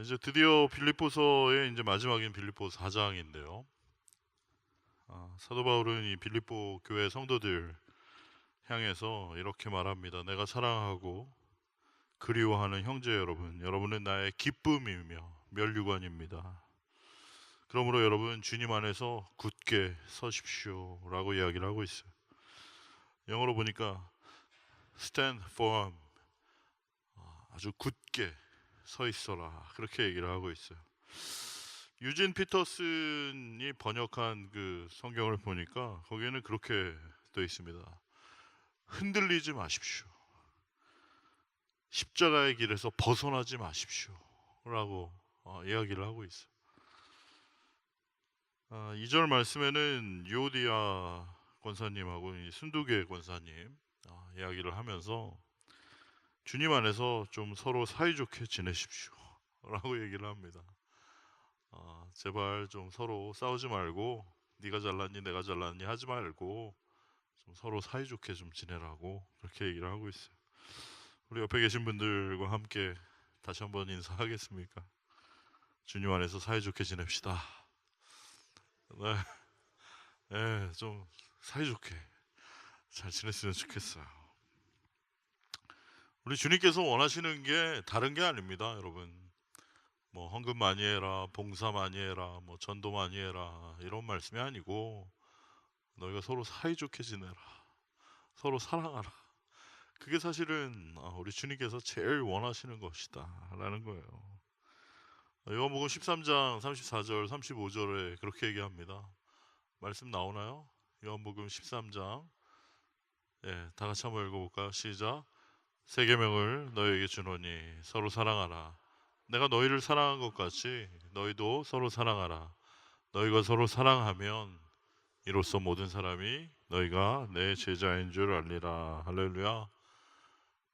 이제 드디어 빌립보서의 이제 마지막인 빌립보 4장인데요. 사도 바울은 이 빌립보 교회 성도들 향해서 이렇게 말합니다. 내가 사랑하고 그리워하는 형제 여러분, 여러분은 나의 기쁨이며 멸류관입니다. 그러므로 여러분 주님 안에서 굳게 서십시오라고 이야기를 하고 있어요. 영어로 보니까 stand firm, 아주 굳게 서 있어라 그렇게 얘기를 하고 있어요. 유진 피터슨이 번역한 그 성경을 보니까 거기에는 그렇게 되어 있습니다. 흔들리지 마십시오. 십자가의 길에서 벗어나지 마십시오. 라고 이야기를 하고 있어요. 2절 말씀에는 요디아 권사님하고 이 순두계 권사님 이야기를 하면서 주님 안에서 좀 서로 사이좋게 지내십시오. 라고 얘기를 합니다. 제발 좀 서로 싸우지 말고 네가 잘났니 내가 잘났니 하지 말고 좀 서로 사이좋게 좀 지내라고 그렇게 얘기를 하고 있어요. 우리 옆에 계신 분들과 함께 다시 한번 인사하겠습니까? 주님 안에서 사이좋게 지냅시다. 네, 네, 좀 사이좋게 잘 지냈으면 좋겠어요. 우리 주님께서 원하시는 게 다른 게 아닙니다, 여러분. 뭐 헌금 많이 해라, 봉사 많이 해라, 뭐 전도 많이 해라 이런 말씀이 아니고 너희가 서로 사이좋게 지내라, 서로 사랑하라. 그게 사실은 우리 주님께서 제일 원하시는 것이다 라는 거예요. 요한복음 13장 34절 35절에 그렇게 얘기합니다. 말씀 나오나요? 요한복음 13장, 다 같이 한번 읽어볼까요? 시작. 새 계명을 너희에게 주노니 서로 사랑하라. 내가 너희를 사랑한 것 같이 너희도 서로 사랑하라. 너희가 서로 사랑하면 이로써 모든 사람이 너희가 내 제자인 줄 알리라. 할렐루야.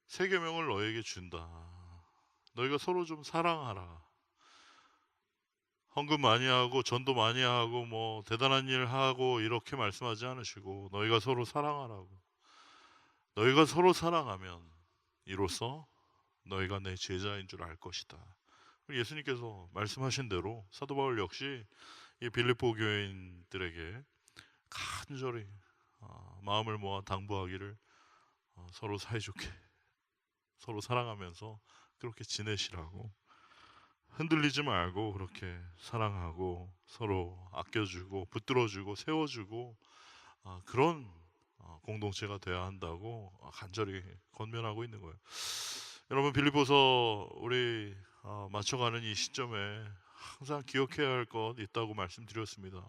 새 계명을 너희에게 준다. 너희가 서로 좀 사랑하라. 헌금 많이 하고 전도 많이 하고 뭐 대단한 일 하고 이렇게 말씀하지 않으시고 너희가 서로 사랑하라고. 너희가 서로 사랑하면 이로써 너희가 내 제자인 줄 알 것이다. 예수님께서 말씀하신 대로 사도 바울 역시 이 빌립보 교인들에게 간절히 마음을 모아 당부하기를 서로 사이좋게 서로 사랑하면서 그렇게 지내시라고. 흔들리지 말고 그렇게 사랑하고 서로 아껴주고 붙들어주고 세워주고 그런 공동체가 돼야 한다고 간절히 권면하고 있는 거예요. 여러분 빌립보서 우리 맞춰가는 이 시점에 항상 기억해야 할 것 있다고 말씀드렸습니다.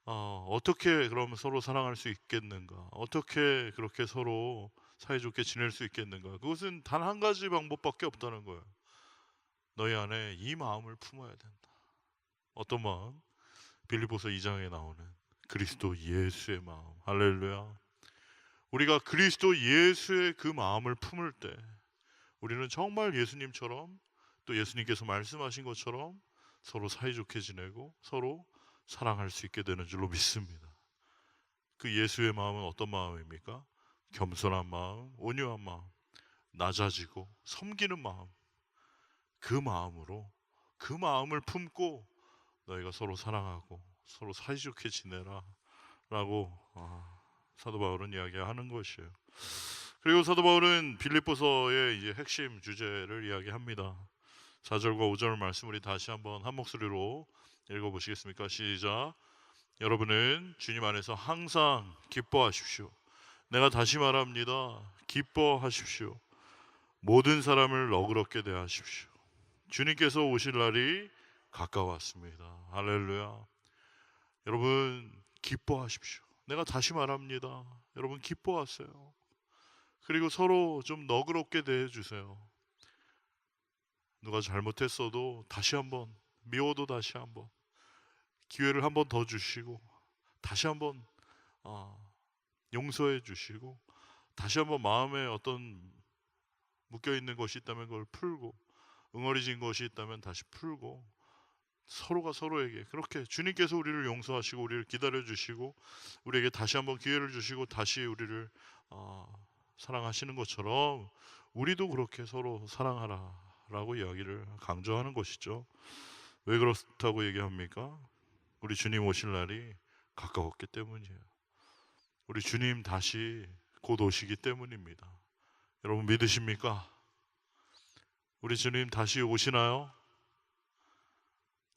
어떻게 그러면 서로 사랑할 수 있겠는가? 어떻게 그렇게 서로 사이좋게 지낼 수 있겠는가? 그것은 단 한 가지 방법밖에 없다는 거예요. 너희 안에 이 마음을 품어야 된다. 어떤 마음? 빌립보서 2장에 나오는 그리스도 예수의 마음. 할렐루야. 우리가 그리스도 예수의 그 마음을 품을 때 우리는 정말 예수님처럼 또 예수님께서 말씀하신 것처럼 서로 사이좋게 지내고 서로 사랑할 수 있게 되는 줄로 믿습니다. 그 예수의 마음은 어떤 마음입니까? 겸손한 마음, 온유한 마음, 낮아지고 섬기는 마음. 그 마음으로 그 마음을 품고 너희가 서로 사랑하고 서로 사이좋게 지내라 라고 사도 바울은 이야기하는 것이에요. 그리고 사도 바울은 빌립보서의 이제 핵심 주제를 이야기합니다. 4절과 5절 말씀 우리 다시 한번 한 목소리로 읽어보시겠습니까? 시작. 여러분은 주님 안에서 항상 기뻐하십시오. 내가 다시 말합니다. 기뻐하십시오. 모든 사람을 너그럽게 대하십시오. 주님께서 오실 날이 가까웠습니다. 할렐루야. 여러분 기뻐하십시오. 내가 다시 말합니다. 여러분 기뻐하세요. 그리고 서로 좀 너그럽게 대해주세요. 누가 잘못했어도 다시 한번, 미워도 다시 한번 기회를 한번 더 주시고 다시 한번 용서해 주시고 다시 한번 마음에 어떤 묶여있는 것이 있다면 그걸 풀고 응어리진 것이 있다면 다시 풀고 서로가 서로에게 그렇게 주님께서 우리를 용서하시고 우리를 기다려주시고 우리에게 다시 한번 기회를 주시고 다시 우리를 사랑하시는 것처럼 우리도 그렇게 서로 사랑하라 라고 이야기를 강조하는 것이죠. 왜 그렇다고 얘기합니까? 우리 주님 오실 날이 가까웠기 때문이에요. 우리 주님 다시 곧 오시기 때문입니다. 여러분 믿으십니까? 우리 주님 다시 오시나요?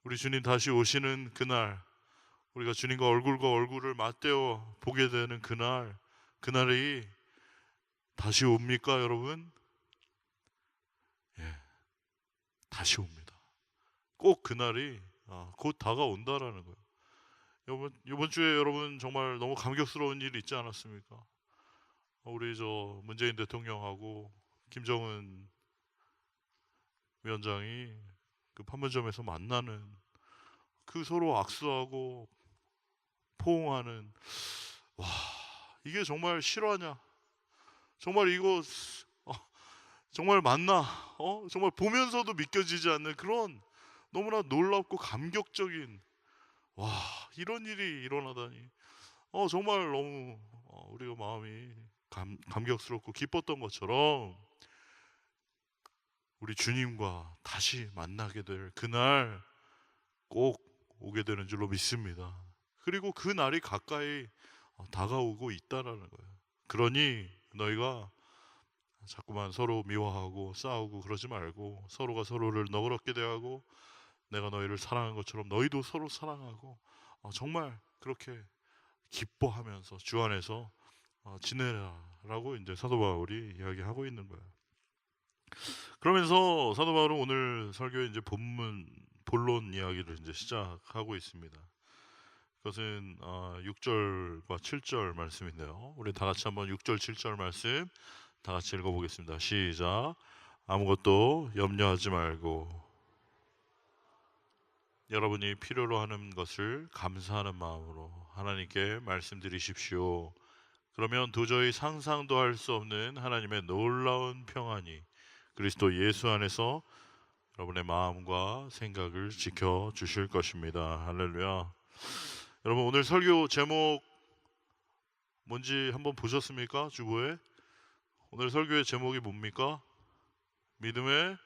우리 주님 다시 오시는 그날, 우리가 주님과 얼굴과 얼굴을 맞대어 보게 되는 그날, 그날이 다시 옵니까, 여러분? 예, 다시 옵니다. 꼭 그날이 곧 다가온다라는 거예요. 이번 주에 여러분 정말 너무 감격스러운 일이 있지 않았습니까? 우리 문재인 대통령하고 김정은 위원장이 그 판문점에서 만나는 그 서로 악수하고 포옹하는, 와, 이게 정말 실화냐? 정말 이거 어, 정말 맞나? 정말 보면서도 믿겨지지 않는 그런 너무나 놀랍고 감격적인, 와, 이런 일이 일어나다니. 정말 너무 우리가 마음이 감격스럽고 기뻤던 것처럼 우리 주님과 다시 만나게 될 그날 꼭 오게 되는 줄로 믿습니다. 그리고 그 날이 가까이 다가오고 있다라는 거예요. 그러니 너희가 자꾸만 서로 미워하고 싸우고 그러지 말고 서로가 서로를 너그럽게 대하고 내가 너희를 사랑한 것처럼 너희도 서로 사랑하고 정말 그렇게 기뻐하면서 주 안에서 지내라라고 이제 사도 바울이 이야기하고 있는 거예요. 그러면서 사도 바울은 오늘 설교의 이제 본론 이야기를 이제 시작하고 있습니다. 그것은 6절과 7절 말씀인데요. 우리 다 같이 한번 6절 7절 말씀 다 같이 읽어보겠습니다. 시작. 아무것도 염려하지 말고 여러분이 필요로 하는 것을 감사하는 마음으로 하나님께 말씀드리십시오. 그러면 도저히 상상도 할 수 없는 하나님의 놀라운 평안이 그리스도 예수 안에서 여러분의 마음과 생각을 지켜주실 것입니다. 할렐루야. 여러분 오늘 설교 제목 뭔지 한번 보셨습니까? 주보에 오늘 설교의 제목이 뭡니까? 믿음의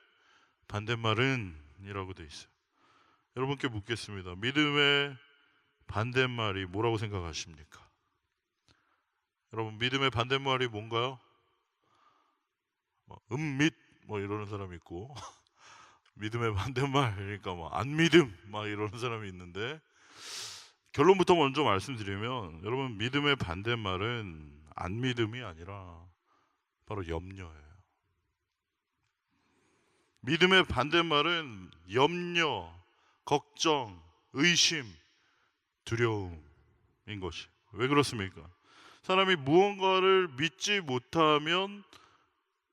반대말은 이라고 되어 있어요. 여러분께 묻겠습니다. 믿음의 반대말이 뭐라고 생각하십니까? 여러분 믿음의 반대말이 뭔가요? 은밑 이러는 사람이 있고 믿음의 반대말 그러니까 안 믿음 이러는 사람이 있는데 결론부터 먼저 말씀드리면 여러분 믿음의 반대말은 안 믿음이 아니라 바로 염려예요. 믿음의 반대말은 염려, 걱정, 의심, 두려움인 것이. 왜 그렇습니까? 사람이 무언가를 믿지 못하면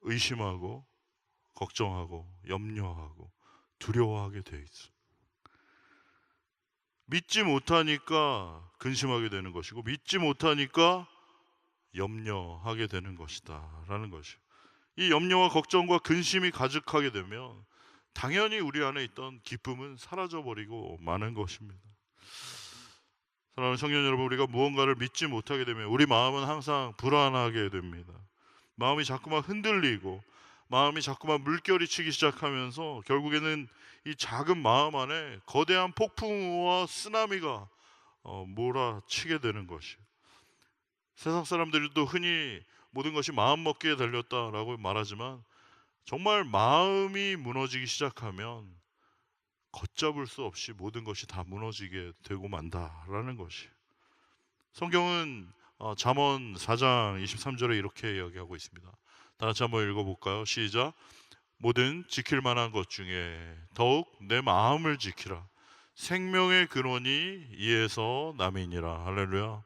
의심하고 걱정하고 염려하고 두려워하게 돼 있어. 믿지 못하니까 근심하게 되는 것이고 믿지 못하니까 염려하게 되는 것이다 라는 것이요. 이 염려와 걱정과 근심이 가득하게 되면 당연히 우리 안에 있던 기쁨은 사라져버리고 마는 것입니다. 사랑하는 청년 여러분, 우리가 무언가를 믿지 못하게 되면 우리 마음은 항상 불안하게 됩니다. 마음이 자꾸만 흔들리고 마음이 자꾸만 물결이 치기 시작하면서 결국에는 이 작은 마음 안에 거대한 폭풍우와 쓰나미가 몰아치게 되는 것이에요. 세상 사람들도 흔히 모든 것이 마음먹기에 달렸다라고 말하지만 정말 마음이 무너지기 시작하면 걷잡을 수 없이 모든 것이 다 무너지게 되고 만다라는 것이에요. 성경은 잠언 4장 23절에 이렇게 이야기하고 있습니다. 다 같이 한번 읽어볼까요? 시작. 모든 지킬 만한 것 중에 더욱 내 마음을 지키라. 생명의 근원이 이에서 남이니라. 할렐루야.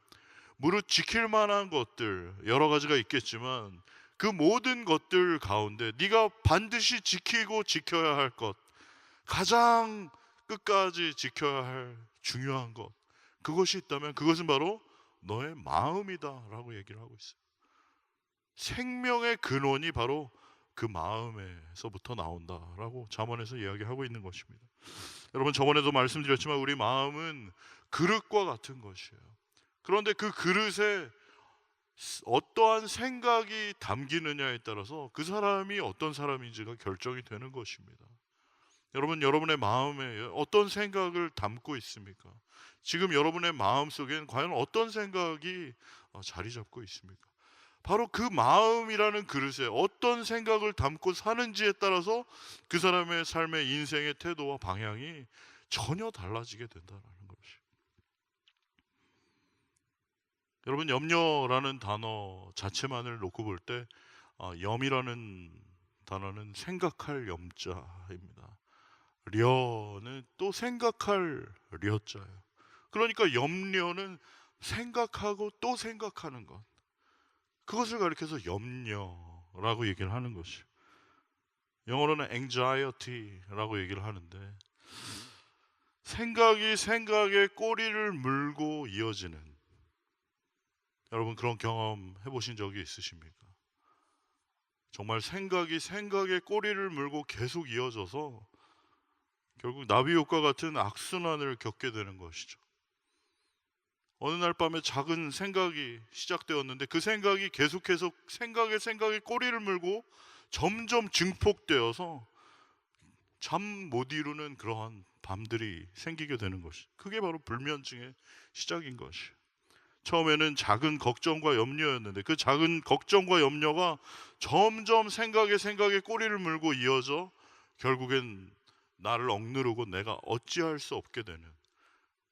무릇 지킬 만한 것들 여러 가지가 있겠지만 그 모든 것들 가운데 네가 반드시 지키고 지켜야 할 것, 가장 끝까지 지켜야 할 중요한 것, 그것이 있다면 그것은 바로 너의 마음이다 라고 얘기를 하고 있어요. 생명의 근원이 바로 그 마음에서부터 나온다라고 잠언에서 이야기하고 있는 것입니다. 여러분 저번에도 말씀드렸지만 우리 마음은 그릇과 같은 것이에요. 그런데 그 그릇에 어떠한 생각이 담기느냐에 따라서 그 사람이 어떤 사람인지가 결정이 되는 것입니다. 여러분, 여러분의 마음에 어떤 생각을 담고 있습니까? 지금 여러분의 마음속엔 과연 어떤 생각이 자리 잡고 있습니까? 바로 그 마음이라는 그릇에 어떤 생각을 담고 사는지에 따라서 그 사람의 삶의 인생의 태도와 방향이 전혀 달라지게 된다는 것이. 여러분, 염려라는 단어 자체만을 놓고 볼 때 염이라는 단어는 생각할 염자입니다. 려는 또 생각할 려자예요. 그러니까 염려는 생각하고 또 생각하는 것. 그것을 가리켜서 염려라고 얘기를 하는 것이에요. 영어로는 anxiety라고 얘기를 하는데, 생각이 생각에 꼬리를 물고 이어지는, 여러분 그런 경험 해보신 적이 있으십니까? 정말 생각이 생각에 꼬리를 물고 계속 이어져서 결국 나비효과 같은 악순환을 겪게 되는 것이죠. 어느 날 밤에 작은 생각이 시작되었는데 그 생각이 계속해서 생각에 꼬리를 물고 점점 증폭되어서 잠 못 이루는 그러한 밤들이 생기게 되는 것이, 그게 바로 불면증의 시작인 것이. 처음에는 작은 걱정과 염려였는데 그 작은 걱정과 염려가 점점 생각에 꼬리를 물고 이어져 결국엔 나를 억누르고 내가 어찌할 수 없게 되는,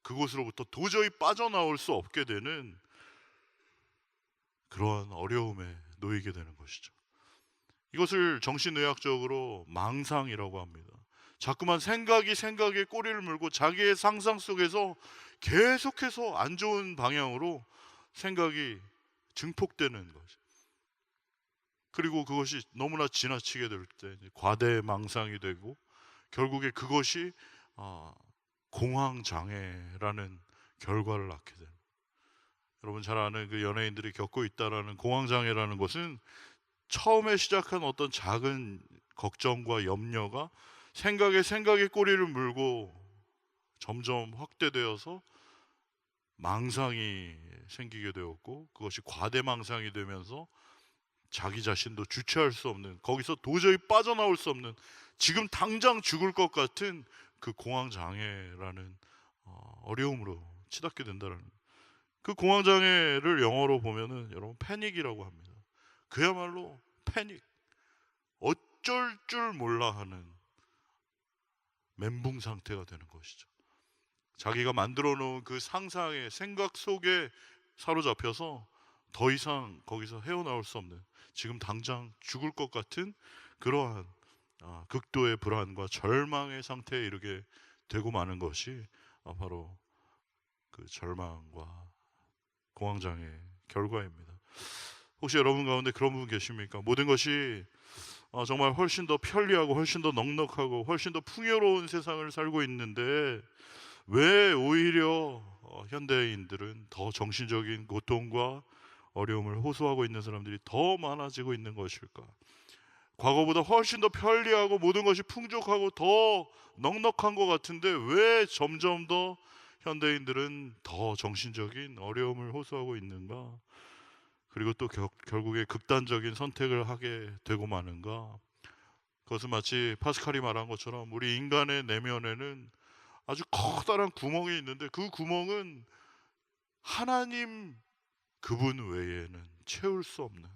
그곳으로부터 도저히 빠져나올 수 없게 되는 그러한 어려움에 놓이게 되는 것이죠. 이것을 정신의학적으로 망상이라고 합니다. 자꾸만 생각이 생각에 꼬리를 물고 자기의 상상 속에서 계속해서 안 좋은 방향으로 생각이 증폭되는 거죠. 그리고 그것이 너무나 지나치게 될 때 과대망상이 되고 결국에 그것이 공황장애라는 결과를 낳게 됩니다. 여러분 잘 아는 그 연예인들이 겪고 있다라는 공황장애라는 것은 처음에 시작한 어떤 작은 걱정과 염려가 생각에 꼬리를 물고 점점 확대되어서 망상이 생기게 되었고, 그것이 과대망상이 되면서 자기 자신도 주체할 수 없는, 거기서 도저히 빠져나올 수 없는, 지금 당장 죽을 것 같은 그 공황장애라는 어려움으로 치닫게 된다는, 그 공황장애를 영어로 보면은 여러분 패닉이라고 합니다. 그야말로 패닉, 어쩔 줄 몰라 하는 멘붕 상태가 되는 것이죠. 자기가 만들어 놓은 그 상상의 생각 속에 사로잡혀서 더 이상 거기서 헤어나올 수 없는, 지금 당장 죽을 것 같은 그러한 극도의 불안과 절망의 상태에 이르게 되고 마는 것이 바로 그 절망과 공황장애의 결과입니다. 혹시 여러분 가운데 그런 분 계십니까? 모든 것이 정말 훨씬 더 편리하고 훨씬 더 넉넉하고 훨씬 더 풍요로운 세상을 살고 있는데 왜 오히려 현대인들은 더 정신적인 고통과 어려움을 호소하고 있는 사람들이 더 많아지고 있는 것일까? 과거보다 훨씬 더 편리하고 모든 것이 풍족하고 더 넉넉한 것 같은데 왜 점점 더 현대인들은 더 정신적인 어려움을 호소하고 있는가? 그리고 또 결국에 극단적인 선택을 하게 되고 마는가? 그것은 마치 파스칼이 말한 것처럼 우리 인간의 내면에는 아주 커다란 구멍이 있는데 그 구멍은 하나님 그분 외에는 채울 수 없는,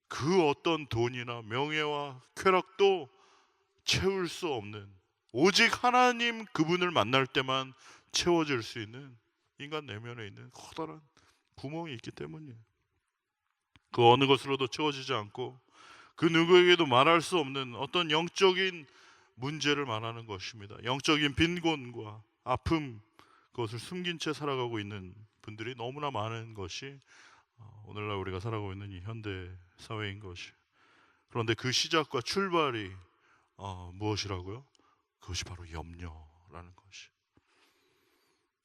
그 어떤 돈이나 명예와 쾌락도 채울 수 없는, 오직 하나님 그분을 만날 때만 채워질 수 있는 인간 내면에 있는 커다란 구멍이 있기 때문이에요. 그 어느 것으로도 채워지지 않고 그 누구에게도 말할 수 없는 어떤 영적인 문제를 말하는 것입니다. 영적인 빈곤과 아픔, 그것을 숨긴 채 살아가고 있는 분들이 너무나 많은 것이 오늘날 우리가 살아가고 있는 이 현대 사회인 것이. 그런데 그 시작과 출발이 무엇이라고요? 그것이 바로 염려라는 것이.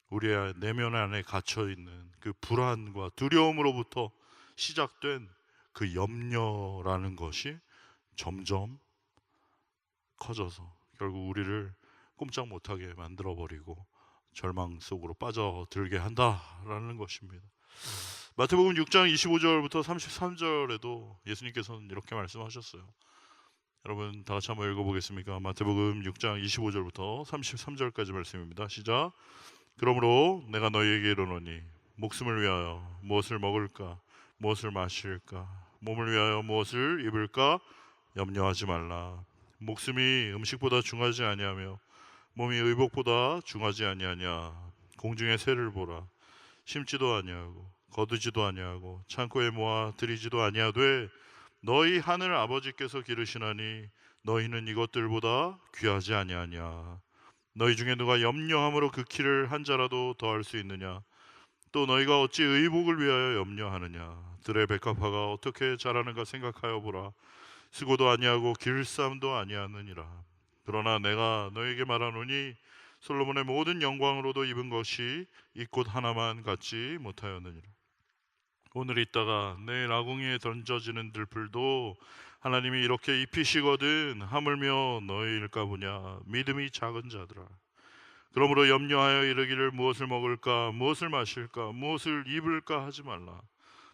우리의 내면 안에 갇혀 있는 그 불안과 두려움으로부터 시작된 그 염려라는 것이 점점 커져서 결국 우리를 꼼짝 못하게 만들어버리고 절망 속으로 빠져들게 한다라는 것입니다. 마태복음 6장 25절부터 33절에도 예수님께서는 이렇게 말씀하셨어요. 여러분 다 같이 한번 읽어보겠습니까? 마태복음 6장 25절부터 33절까지 말씀입니다. 시작. 그러므로 내가 너희에게 이르노니 목숨을 위하여 무엇을 먹을까 무엇을 마실까 몸을 위하여 무엇을 입을까 염려하지 말라. 목숨이 음식보다 중하지 아니하며 몸이 의복보다 중하지 아니하냐. 공중의 새를 보라. 심지도 아니하고 거두지도 아니하고 창고에 모아 들이지도 아니하되 너희 하늘 아버지께서 기르시나니 너희는 이것들보다 귀하지 아니하냐. 너희 중에 누가 염려함으로 그 키를 한 자라도 더할 수 있느냐. 또 너희가 어찌 의복을 위하여 염려하느냐. 들의 백합화가 어떻게 자라는가 생각하여 보라. 수고도 아니하고 길쌈도 아니하느니라. 그러나 내가 너에게 말하노니 솔로몬의 모든 영광으로도 입은 것이 이 꽃 하나만 갖지 못하였느니라. 오늘 있다가 내일 아궁이에 던져지는 들풀도 하나님이 이렇게 입히시거든 하물며 너희일까 보냐. 믿음이 작은 자들아. 그러므로 염려하여 이르기를 무엇을 먹을까 무엇을 마실까 무엇을 입을까 하지 말라.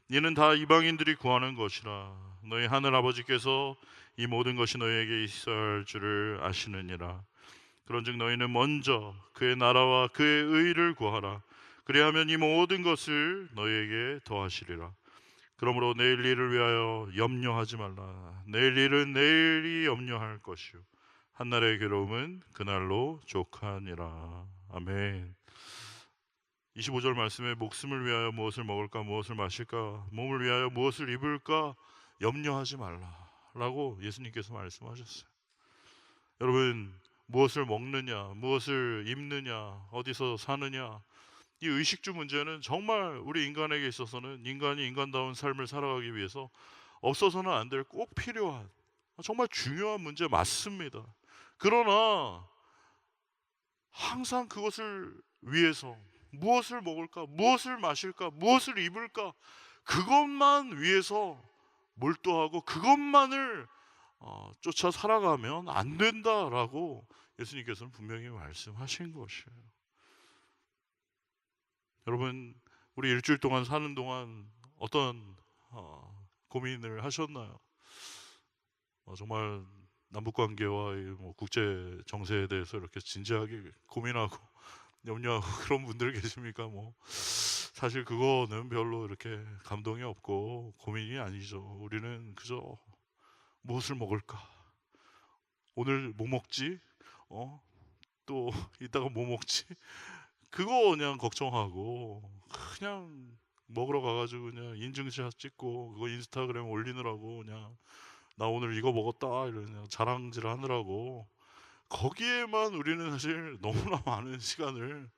이는 다 이방인들이 구하는 것이라. 너희 하늘 아버지께서 이 모든 것이 너희에게 있어야 할 줄을 아시느니라. 그런즉 너희는 먼저 그의 나라와 그의 의를 구하라. 그리하면 이 모든 것을 너희에게 더하시리라. 그러므로 내일 일을 위하여 염려하지 말라. 내일 일은 내일이 염려할 것이요 한날의 괴로움은 그날로 족하니라. 아멘. 25절 말씀에 목숨을 위하여 무엇을 먹을까 무엇을 마실까 몸을 위하여 무엇을 입을까 염려하지 말라 라고 예수님께서 말씀하셨어요. 여러분 무엇을 먹느냐 무엇을 입느냐 어디서 사느냐 이 의식주 문제는 정말 우리 인간에게 있어서는 인간이 인간다운 삶을 살아가기 위해서 없어서는 안 될 꼭 필요한 정말 중요한 문제 맞습니다. 그러나 항상 그것을 위해서 무엇을 먹을까 무엇을 마실까 무엇을 입을까 그것만 위해서 몰두하고 그것만을 쫓아 살아가면 안 된다라고 예수님께서는 분명히 말씀하신 것이에요. 여러분 우리 일주일 동안 사는 동안 어떤 고민을 하셨나요? 정말 남북관계와 국제 정세에 대해서 이렇게 진지하게 고민하고 염려하고 그런 분들 계십니까? 사실 그거는 별로 이렇게 감동이 없고 고민이 아니죠. 우리는 그저 무엇을 먹을까? 오늘 뭐 먹지? 또 이따가 뭐 먹지? 그거 그냥 걱정하고 그냥 먹으러 가가지고 그냥 인증샷 찍고 그거 인스타그램 올리느라고 그냥 나 오늘 이거 먹었다 이러냐 자랑질 하느라고 거기에만 우리는 사실 너무나 많은 시간을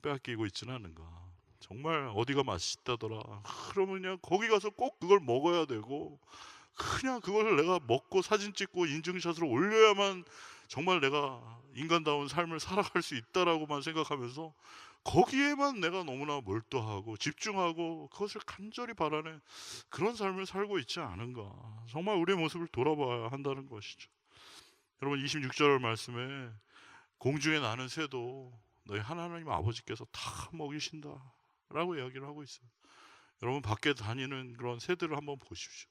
빼앗기고 있지는 않은가. 정말 어디가 맛있다더라 그러면 그냥 거기 가서 꼭 그걸 먹어야 되고 그냥 그걸 내가 먹고 사진 찍고 인증샷으로 올려야만 정말 내가 인간다운 삶을 살아갈 수 있다라고만 생각하면서 거기에만 내가 너무나 몰두하고 집중하고 그것을 간절히 바라는 그런 삶을 살고 있지 않은가. 정말 우리의 모습을 돌아봐야 한다는 것이죠. 여러분 26절 말씀에 공중에 나는 새도 너희 하나님 아버지께서 다 먹이신다 라고 이야기를 하고 있어요. 여러분 밖에 다니는 그런 새들을 한번 보십시오.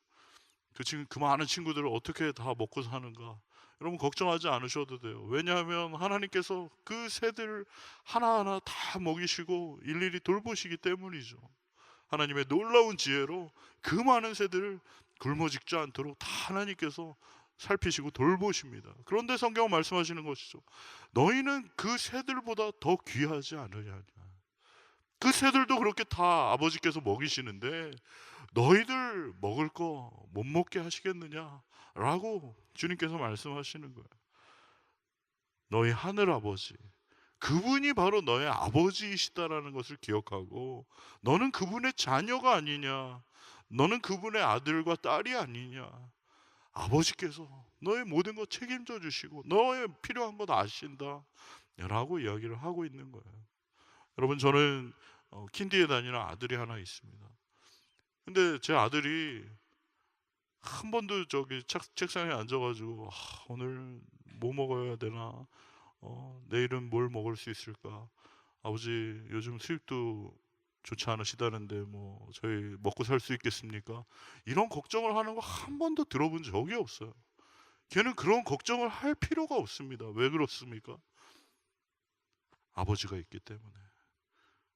그 많은 친구들을 어떻게 다 먹고 사는가. 여러분 걱정하지 않으셔도 돼요. 왜냐하면 하나님께서 그 새들 하나하나 다 먹이시고 일일이 돌보시기 때문이죠. 하나님의 놀라운 지혜로 그 많은 새들을 굶어 죽지 않도록 다 하나님께서 살피시고 돌보십니다. 그런데 성경은 말씀하시는 것이죠. 너희는 그 새들보다 더 귀하지 않으냐. 그 새들도 그렇게 다 아버지께서 먹이시는데 너희들 먹을 거 못 먹게 하시겠느냐 라고 주님께서 말씀하시는 거예요. 너희 하늘 아버지 그분이 바로 너의 아버지이시다라는 것을 기억하고 너는 그분의 자녀가 아니냐 너는 그분의 아들과 딸이 아니냐 아버지께서 너의 모든 것 책임져 주시고 너의 필요한 것 아신다 라고 이야기를 하고 있는 거예요. 여러분 저는 킨디에 다니는 아들이 하나 있습니다. 근데 제 아들이 한 번도 저기 책상에 앉아가지고 오늘 뭐 먹어야 되나 내일은 뭘 먹을 수 있을까 아버지 요즘 수입도 좋지 않으시다는데 뭐 저희 먹고 살 수 있겠습니까? 이런 걱정을 하는 거 한 번도 들어본 적이 없어요. 걔는 그런 걱정을 할 필요가 없습니다. 왜 그렇습니까? 아버지가 있기 때문에.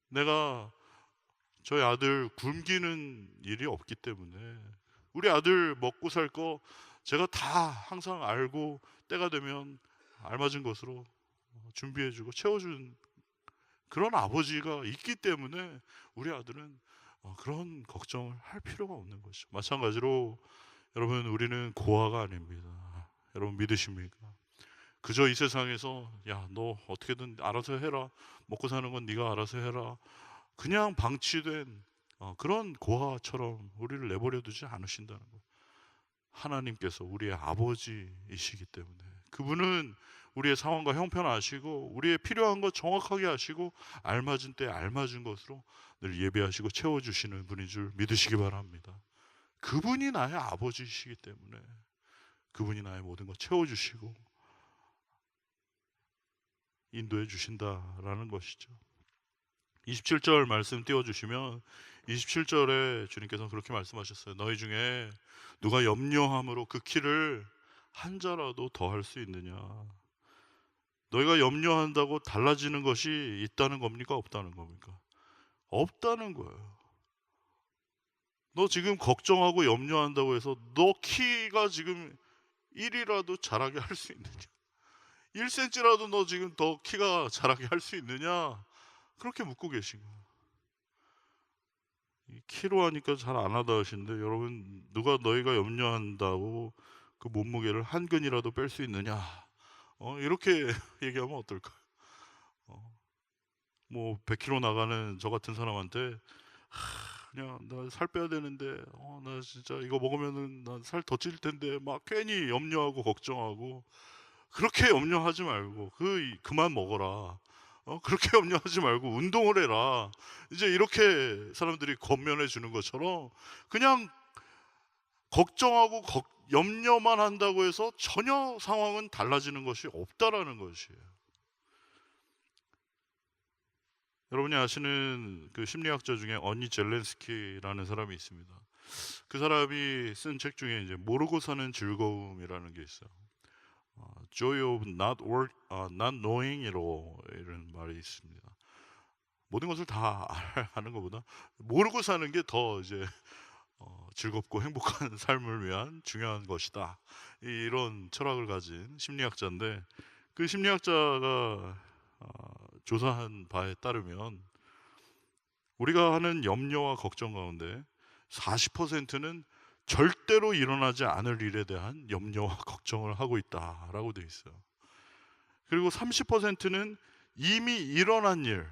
내가 저희 아들 굶기는 일이 없기 때문에, 우리 아들 먹고 살 거 제가 다 항상 알고 때가 되면 알맞은 것으로 준비해주고 채워준 그런 아버지가 있기 때문에 우리 아들은 그런 걱정을 할 필요가 없는 거죠. 마찬가지로 여러분, 우리는 고아가 아닙니다. 여러분 믿으십니까? 그저 이 세상에서 야, 너 어떻게든 알아서 해라, 먹고 사는 건 네가 알아서 해라, 그냥 방치된 그런 고아처럼 우리를 내버려 두지 않으신다는 거예요. 하나님께서 우리의 아버지이시기 때문에, 그분은 우리의 상황과 형편 아시고 우리의 필요한 것 정확하게 아시고 알맞은 때 알맞은 것으로 늘 예배하시고 채워주시는 분인 줄 믿으시기 바랍니다. 그분이 나의 아버지이시기 때문에 그분이 나의 모든 것 채워주시고 인도해 주신다라는 것이죠. 27절 말씀 띄워주시면, 27절에 주님께서는 그렇게 말씀하셨어요. 너희 중에 누가 염려함으로 그 키를 한 자라도 더 할 수 있느냐? 너희가 염려한다고 달라지는 것이 있다는 겁니까? 없다는 겁니까? 없다는 거예요. 너 지금 걱정하고 염려한다고 해서 너 키가 지금 1이라도 자라게 할 수 있느냐? 1cm라도 너 지금 더 키가 자라게 할 수 있느냐? 그렇게 묻고 계신 거예요. 키로 하니까 잘 안 하다 하시는데, 여러분, 누가 너희가 염려한다고 그 몸무게를 한 근이라도 뺄 수 있느냐? 이렇게 얘기하면 어떨까요? 뭐 100kg 나가는 저 같은 사람한테 그냥 나 살 빼야 되는데 나 진짜 이거 먹으면은 나 살 더 찔 텐데 막 괜히 염려하고 걱정하고, 그렇게 염려하지 말고 그만 먹어라. 그렇게 염려하지 말고 운동을 해라. 이제 이렇게 사람들이 권면해 주는 것처럼, 그냥 걱정하고 염려만 한다고 해서 전혀 상황은 달라지는 것이 없다라는 것이에요. 여러분이 아시는 그 심리학자 중에 언니 젤렌스키라는 사람이 있습니다. 그 사람이 쓴 책 중에 이제 모르고 사는 즐거움이라는 게 있어요. Joy of not knowing이로 이런 말이 있습니다. 모든 것을 다 아는 것보다 모르고 사는 게 더 이제 즐겁고 행복한 삶을 위한 중요한 것이다. 이런 철학을 가진 심리학자인데, 그 심리학자가 조사한 바에 따르면 우리가 하는 염려와 걱정 가운데 40%는 절대로 일어나지 않을 일에 대한 염려와 걱정을 하고 있다라고 되어 있어요. 그리고 30%는 이미 일어난 일,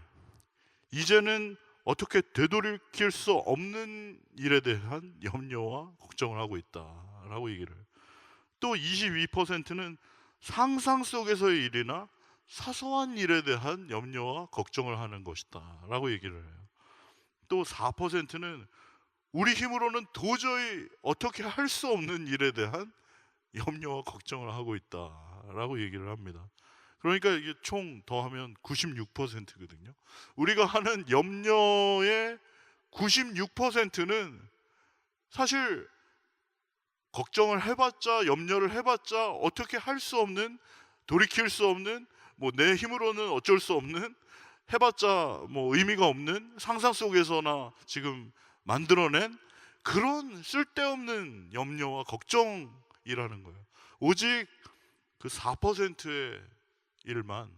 이제는 어떻게 되돌이킬 수 없는 일에 대한 염려와 걱정을 하고 있다라고 얘기를 해요. 또 22%는 상상 속에서의 일이나 사소한 일에 대한 염려와 걱정을 하는 것이다 라고 얘기를 해요. 또 4%는 우리 힘으로는 도저히 어떻게 할 수 없는 일에 대한 염려와 걱정을 하고 있다라고 얘기를 합니다. 그러니까 이게 총 더하면 96%거든요. 우리가 하는 염려의 96%는 사실 걱정을 해봤자, 염려를 해봤자 어떻게 할 수 없는, 돌이킬 수 없는, 뭐 내 힘으로는 어쩔 수 없는, 해봤자 뭐 의미가 없는, 상상 속에서나 지금 만들어낸 그런 쓸데없는 염려와 걱정이라는 거예요. 오직 그 4%의 일만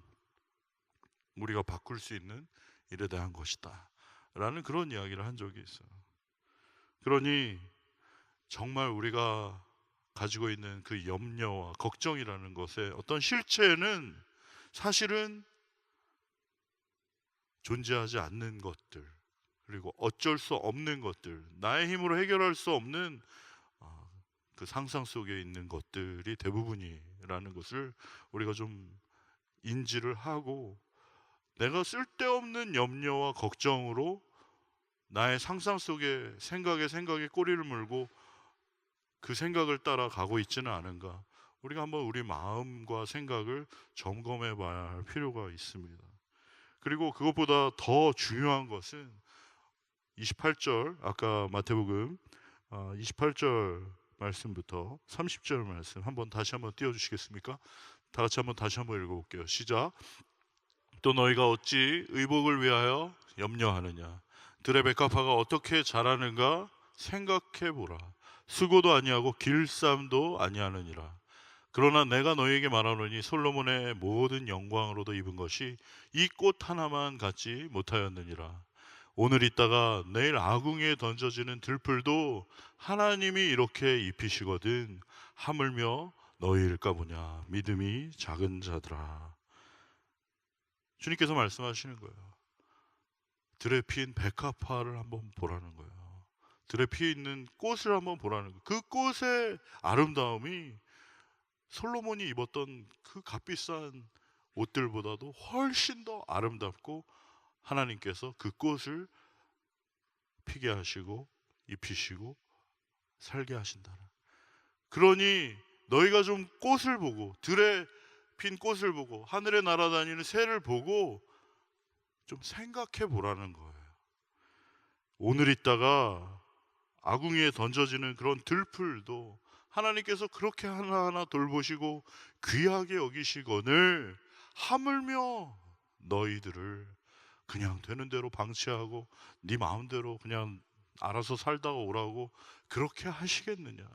우리가 바꿀 수 있는 일에 대한 것이다 라는 그런 이야기를 한 적이 있어요. 그러니 정말 우리가 가지고 있는 그 염려와 걱정이라는 것의 어떤 실체는 사실은 존재하지 않는 것들, 그리고 어쩔 수 없는 것들, 나의 힘으로 해결할 수 없는 그 상상 속에 있는 것들이 대부분이라는 것을 우리가 좀 인지를 하고, 내가 쓸데없는 염려와 걱정으로 나의 상상 속에 생각에 꼬리를 물고 그 생각을 따라 가고 있지는 않은가, 우리가 한번 우리 마음과 생각을 점검해 봐야 할 필요가 있습니다. 그리고 그것보다 더 중요한 것은 28절 아까 마태복음 28절 말씀부터 30절 말씀 한번 다시 한번 띄워주시겠습니까? 다 같이 한번 다시 한번 읽어볼게요. 시작. 또 너희가 어찌 의복을 위하여 염려하느냐? 들의 백합화가 어떻게 자라는가 생각해 보라. 수고도 아니하고 길쌈도 아니하느니라. 그러나 내가 너희에게 말하노니 솔로몬의 모든 영광으로도 입은 것이 이 꽃 하나만 갖지 못하였느니라. 오늘 있다가 내일 아궁이에 던져지는 들풀도 하나님이 이렇게 입히시거든 하물며 너희일까 보냐. 믿음이 작은 자들아. 주님께서 말씀하시는 거예요. 들에 피인 백합화를 한번 보라는 거예요. 들에 피어 있는 꽃을 한번 보라는 거예요. 그 꽃의 아름다움이 솔로몬이 입었던 그 값비싼 옷들보다도 훨씬 더 아름답고 하나님께서 그 꽃을 피게 하시고 입히시고 살게 하신다. 그러니 너희가 좀 꽃을 보고 들에 핀 꽃을 보고 하늘에 날아다니는 새를 보고 좀 생각해 보라는 거예요. 오늘 있다가 아궁이에 던져지는 그런 들풀도 하나님께서 그렇게 하나하나 돌보시고 귀하게 여기시거늘 하물며 너희들을 그냥 되는 대로 방치하고 네 마음대로 그냥 알아서 살다가 오라고 그렇게 하시겠느냐.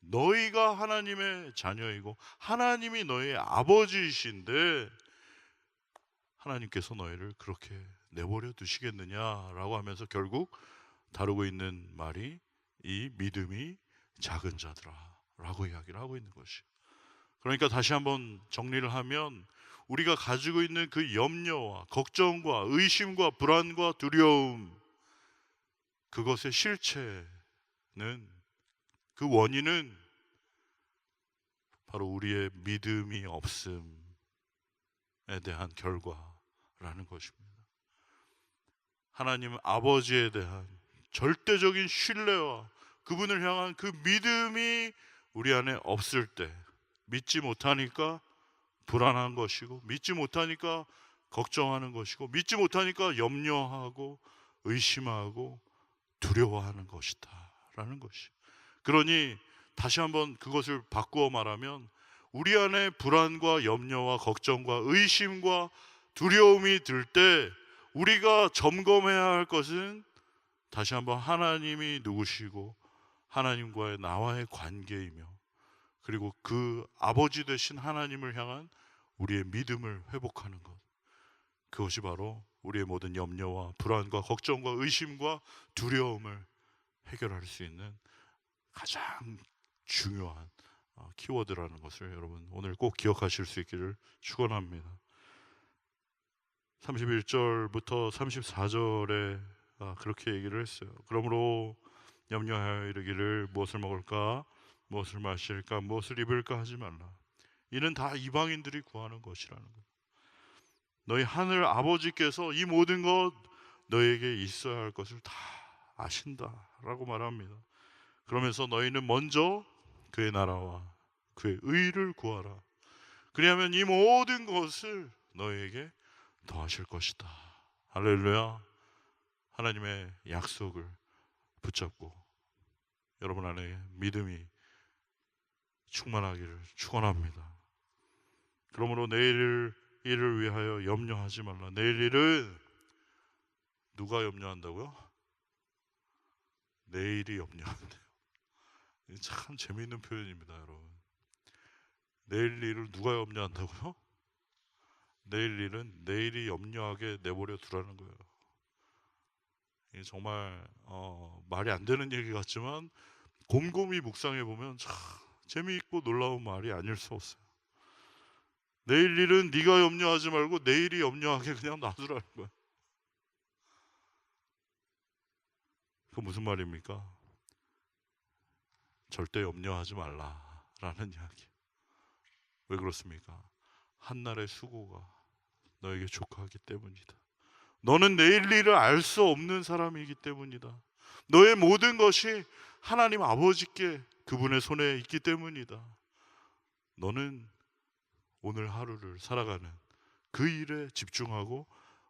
너희가 하나님의 자녀이고 하나님이 너희의 아버지이신데 하나님께서 너희를 그렇게 내버려 두시겠느냐라고 하면서 결국 다루고 있는 말이 이 믿음이 작은 자들아 라고 이야기를 하고 있는 것이에요. 그러니까 다시 한번 정리를 하면 우리가 가지고 있는 그 염려와 걱정과 의심과 불안과 두려움, 그것의 실체는, 그 원인은 바로 우리의 믿음이 없음에 대한 결과라는 것입니다. 하나님 아버지에 대한 절대적인 신뢰와 그분을 향한 그 믿음이 우리 안에 없을 때 믿지 못하니까 불안한 것이고, 믿지 못하니까 걱정하는 것이고, 믿지 못하니까 염려하고 의심하고 두려워하는 것이다 라는 것이. 그러니 다시 한번 그것을 바꾸어 말하면 우리 안에 불안과 염려와 걱정과 의심과 두려움이 들 때 우리가 점검해야 할 것은 다시 한번 하나님이 누구시고 하나님과의 나와의 관계이며, 그리고 그 아버지 되신 하나님을 향한 우리의 믿음을 회복하는 것. 그것이 바로 우리의 모든 염려와 불안과 걱정과 의심과 두려움을 해결할 수 있는 가장 중요한 키워드라는 것을 여러분 오늘 꼭 기억하실 수 있기를 축원합니다. 31절부터 34절에 그렇게 얘기를 했어요. 그러므로 염려하여 이르기를 무엇을 먹을까, 무엇을 마실까, 무엇을 입을까 하지 말라. 이는 다 이방인들이 구하는 것이라는 것. 너희 하늘 아버지께서 이 모든 것 너에게 있어야 할 것을 다 아신다라고 말합니다. 그러면서 너희는 먼저 그의 나라와 그의 의를 구하라. 그리하면 이 모든 것을 너희에게 더하실 것이다. 할렐루야. 하나님의 약속을 붙잡고 여러분 안에 믿음이 충만하기를 축원합니다. 그러므로 내일 일을 위하여 염려하지 말라. 내일 일은 누가 염려한다고요? 내일이 염려한대요. 참 재미있는 표현입니다, 여러분. 내일 일을 누가 염려한다고요? 내일 일은 내일이 염려하게 내버려 두라는 거예요. 이게 정말 말이 안 되는 얘기 같지만 곰곰이 묵상해 보면 참 재미있고 놀라운 말이 아닐 수 없어요. 내일 일은 네가 염려하지 말고 내일이 염려하게 그냥 놔두라는 거야. 그 무슨 말입니까? 절대 염려하지 말라라는 이야기. 왜 그렇습니까? 한날의 수고가 너에게 족하기 때문이다. 너는 내일 일을 알 수 없는 사람이기 때문이다. 너의 모든 것이 하나님 아버지께 그분의 손에 있기 때문이다. 너는 오늘 하루를 살아가는 그 일에 집중하고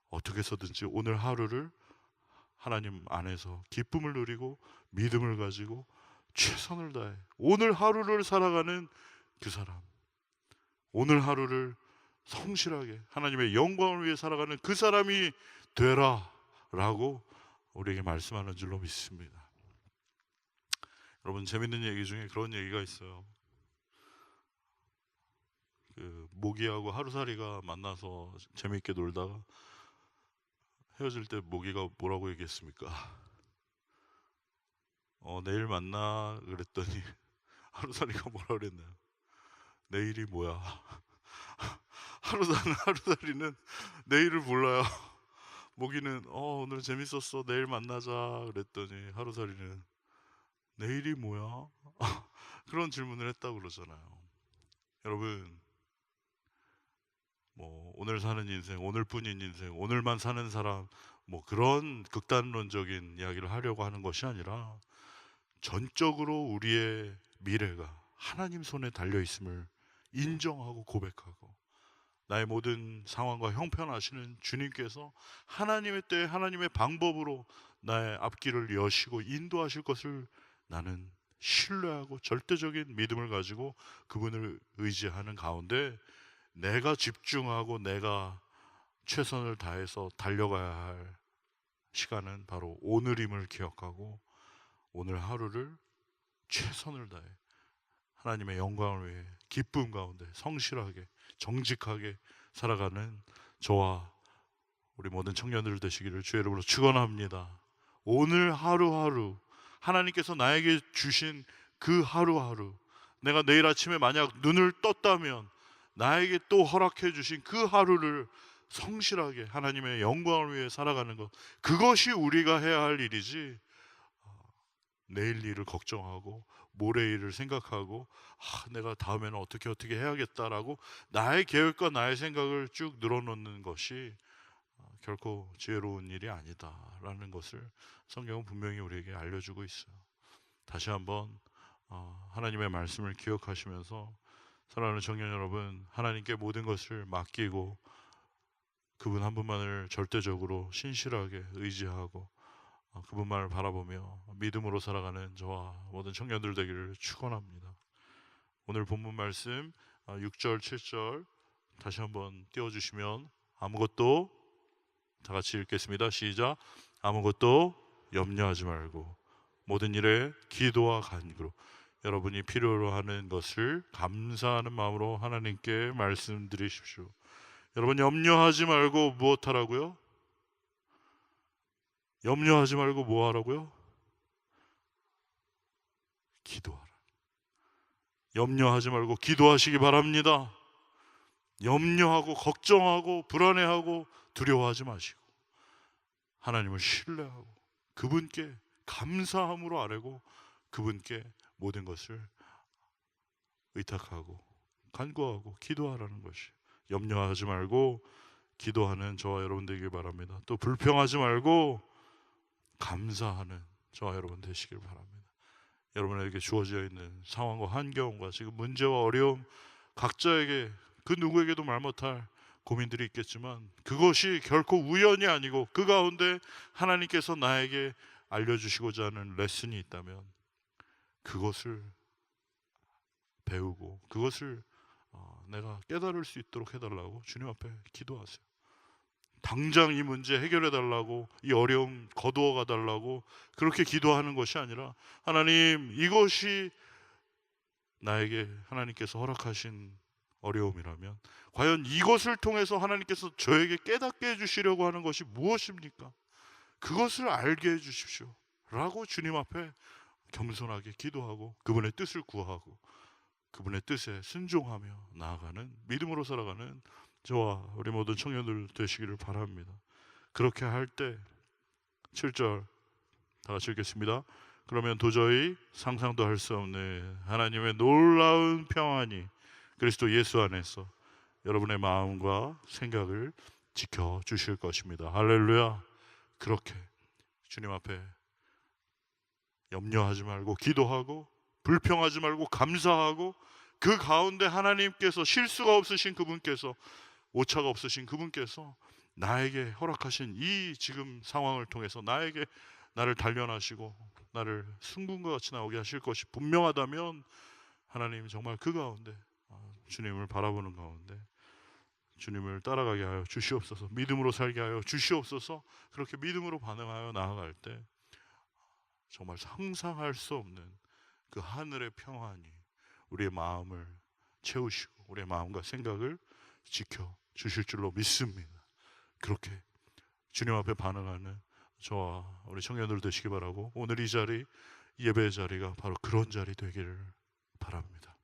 어떻게 해서든지 오늘 하루를 하나님 안에서 기쁨을 누리고 믿음을 가지고 최선을 다해 오늘 하루를 살아가는 그 사람, 오늘 하루를 성실하게 하나님의 영광을 위해 살아가는 그 사람이 되라 라고 우리에게 말씀하는 줄로 믿습니다. 여러분, 재밌는 얘기 중에 그런 얘기가 있어요. 그 모기하고 하루살이가 만나서 재밌게 놀다가 헤어질 때 모기가 뭐라고 얘기했습니까? 내일 만나 그랬더니 하루살이가 뭐라 그랬나요? 내일이 뭐야? 하루살이는 내일을 몰라요. 모기는 오늘 재밌었어, 내일 만나자 그랬더니 하루살이는 내일이 뭐야? 그런 질문을 했다고 그러잖아요. 여러분, 뭐 오늘 사는 인생, 오늘뿐인 인생, 오늘만 사는 사람, 뭐 그런 극단론적인 이야기를 하려고 하는 것이 아니라 전적으로 우리의 미래가 하나님 손에 달려 있음을 인정하고 고백하고, 나의 모든 상황과 형편하시는 주님께서 하나님의 때에 하나님의 방법으로 나의 앞길을 여시고 인도하실 것을 나는 신뢰하고 절대적인 믿음을 가지고 그분을 의지하는 가운데 내가 집중하고 내가 최선을 다해서 달려가야 할 시간은 바로 오늘임을 기억하고 오늘 하루를 최선을 다해 하나님의 영광을 위해 기쁨 가운데 성실하게 정직하게 살아가는 저와 우리 모든 청년들 되시기를 주의 이름으로 축원합니다. 오늘 하루하루 하나님께서 나에게 주신 그 하루하루, 내가 내일 아침에 만약 눈을 떴다면 나에게 또 허락해 주신 그 하루를 성실하게 하나님의 영광을 위해 살아가는 것, 그것이 우리가 해야 할 일이지 내일 일을 걱정하고 모레 일을 생각하고 내가 다음에는 어떻게 해야겠다라고 나의 계획과 나의 생각을 쭉 늘어놓는 것이 결코 지혜로운 일이 아니다라는 것을 성경은 분명히 우리에게 알려주고 있어요. 다시 한번 하나님의 말씀을 기억하시면서 사랑하는 청년 여러분, 하나님께 모든 것을 맡기고 그분 한 분만을 절대적으로 신실하게 의지하고 그분만을 바라보며 믿음으로 살아가는 저와 모든 청년들 되기를 축원합니다. 오늘 본문 말씀 6절 7절 다시 한번 띄워주시면, 아무것도, 다 같이 읽겠습니다. 시작. 아무것도 염려하지 말고 모든 일에 기도와 간구로 여러분이 필요로 하는 것을 감사하는 마음으로 하나님께 말씀드리십시오. 여러분, 염려하지 말고 무엇하라고요? 염려하지 말고 뭐 하라고요? 기도하라. 염려하지 말고 기도하시기 바랍니다. 염려하고 걱정하고 불안해하고 두려워하지 마시고 하나님을 신뢰하고 그분께 감사함으로 아뢰고 그분께 모든 것을 의탁하고 간구하고 기도하라는 것이, 염려하지 말고 기도하는 저와 여러분 되길 바랍니다. 또 불평하지 말고 감사하는 저와 여러분 되시길 바랍니다. 여러분에게 주어져 있는 상황과 환경과 지금 문제와 어려움, 각자에게 그 누구에게도 말 못할 고민들이 있겠지만 그것이 결코 우연이 아니고 그 가운데 하나님께서 나에게 알려주시고자 하는 레슨이 있다면 그것을 배우고 그것을 내가 깨달을 수 있도록 해달라고 주님 앞에 기도하세요. 당장 이 문제 해결해 달라고, 이 어려움 거두어 가달라고 그렇게 기도하는 것이 아니라, 하나님, 이것이 나에게 하나님께서 허락하신 어려움이라면 과연 이것을 통해서 하나님께서 저에게 깨닫게 해주시려고 하는 것이 무엇입니까? 그것을 알게 해주십시오 라고 주님 앞에 겸손하게 기도하고 그분의 뜻을 구하고 그분의 뜻에 순종하며 나아가는, 믿음으로 살아가는 저와 우리 모든 청년들 되시기를 바랍니다. 그렇게 할 때 7절 다 같이 읽겠습니다. 그러면 도저히 상상도 할 수 없는 하나님의 놀라운 평안이 그리스도 예수 안에서 여러분의 마음과 생각을 지켜주실 것입니다. 할렐루야. 그렇게 주님 앞에 염려하지 말고 기도하고 불평하지 말고 감사하고 그 가운데 하나님께서 실수가 없으신 그분께서, 오차가 없으신 그분께서 나에게 허락하신 이 지금 상황을 통해서 나를 단련하시고 나를 승분과 같이 나오게 하실 것이 분명하다면 하나님 정말 그 가운데 주님을 바라보는 가운데 주님을 따라가게 하여 주시옵소서. 믿음으로 살게 하여 주시옵소서. 그렇게 믿음으로 반응하여 나아갈 때 정말 상상할 수 없는 그 하늘의 평안이 우리의 마음을 채우시고 우리의 마음과 생각을 지켜 주실 줄로 믿습니다. 그렇게 주님 앞에 반응하는 저와 우리 청년들 되시기 바라고, 오늘 이 자리, 예배의 자리가 바로 그런 자리 되기를 바랍니다.